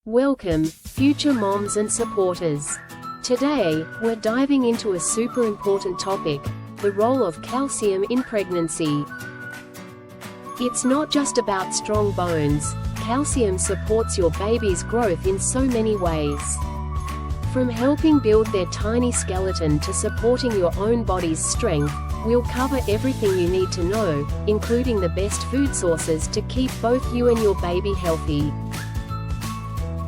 Welcome, future moms and supporters. Today, we're diving into a super important topic, the role of calcium in pregnancy. It's not just about strong bones. Calcium supports your baby's growth in so many ways. From helping build their tiny skeleton to supporting your own body's strength, we'll cover everything you need to know, including the best food sources to keep both you and your baby healthy.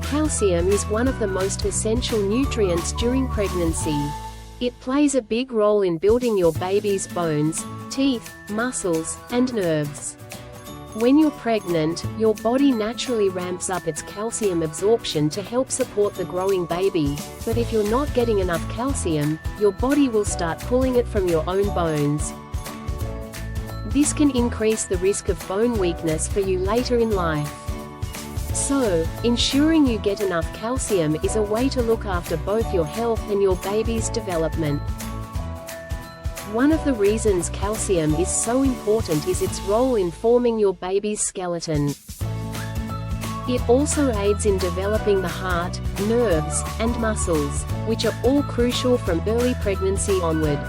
Calcium is one of the most essential nutrients during pregnancy. It plays a big role in building your baby's bones, teeth, muscles, and nerves. When you're pregnant, your body naturally ramps up its calcium absorption to help support the growing baby, but if you're not getting enough calcium, your body will start pulling it from your own bones. This can increase the risk of bone weakness for you later in life. So, ensuring you get enough calcium is a way to look after both your health and your baby's development. One of the reasons calcium is so important is its role in forming your baby's skeleton. It also aids in developing the heart, nerves, and muscles, which are all crucial from early pregnancy onward.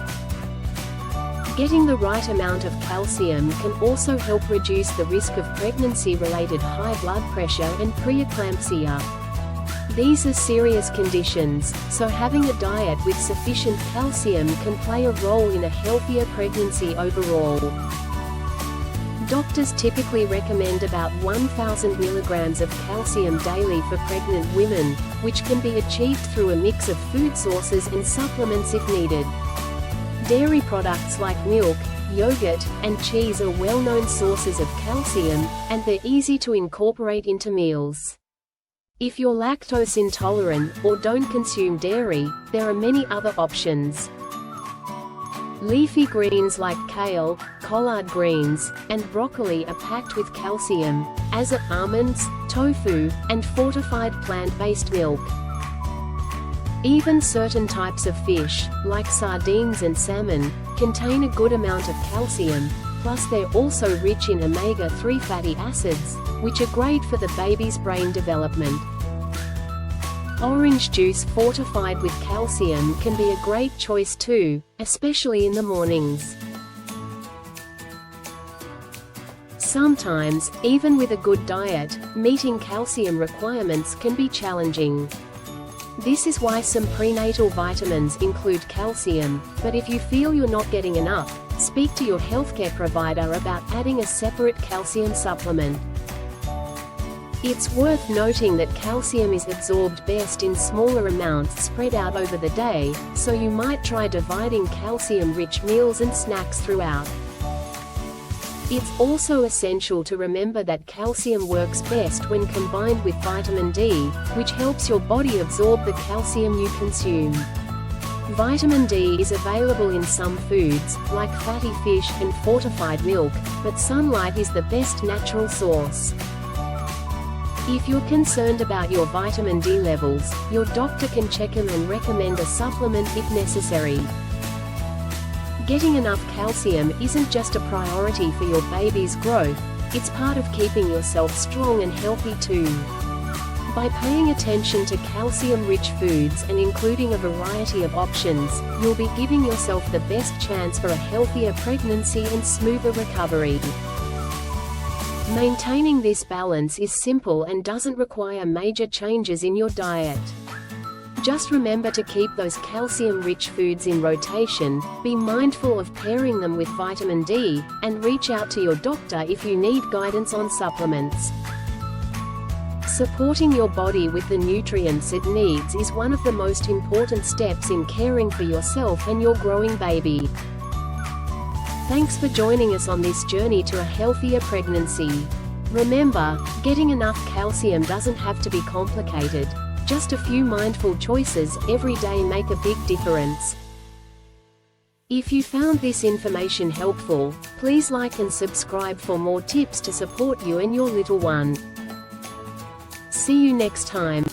Getting the right amount of calcium can also help reduce the risk of pregnancy-related high blood pressure and preeclampsia. These are serious conditions, so having a diet with sufficient calcium can play a role in a healthier pregnancy overall. Doctors typically recommend about 1,000 milligrams of calcium daily for pregnant women, which can be achieved through a mix of food sources and supplements if needed. Dairy products like milk, yogurt, and cheese are well-known sources of calcium, and they're easy to incorporate into meals. If you're lactose intolerant or don't consume dairy, there are many other options. Leafy greens like kale, collard greens, and broccoli are packed with calcium, as are almonds, tofu, and fortified plant-based milk. Even certain types of fish, like sardines and salmon, contain a good amount of calcium, plus they're also rich in omega-3 fatty acids, which are great for the baby's brain development. Orange juice fortified with calcium can be a great choice too, especially in the mornings. Sometimes, even with a good diet, meeting calcium requirements can be challenging. This is why some prenatal vitamins include calcium, but if you feel you're not getting enough, speak to your healthcare provider about adding a separate calcium supplement. It's worth noting that calcium is absorbed best in smaller amounts spread out over the day, so you might try dividing calcium-rich meals and snacks throughout. It's also essential to remember that calcium works best when combined with vitamin D, which helps your body absorb the calcium you consume. Vitamin D is available in some foods, like fatty fish and fortified milk, but sunlight is the best natural source. If you're concerned about your vitamin D levels, your doctor can check them and recommend a supplement if necessary. Getting enough calcium isn't just a priority for your baby's growth, it's part of keeping yourself strong and healthy too. By paying attention to calcium-rich foods and including a variety of options, you'll be giving yourself the best chance for a healthier pregnancy and smoother recovery. Maintaining this balance is simple and doesn't require major changes in your diet. Just remember to keep those calcium-rich foods in rotation, be mindful of pairing them with vitamin D, and reach out to your doctor if you need guidance on supplements. Supporting your body with the nutrients it needs is one of the most important steps in caring for yourself and your growing baby. Thanks for joining us on this journey to a healthier pregnancy. Remember, getting enough calcium doesn't have to be complicated. Just a few mindful choices every day make a big difference. If you found this information helpful, please like and subscribe for more tips to support you and your little one. See you next time.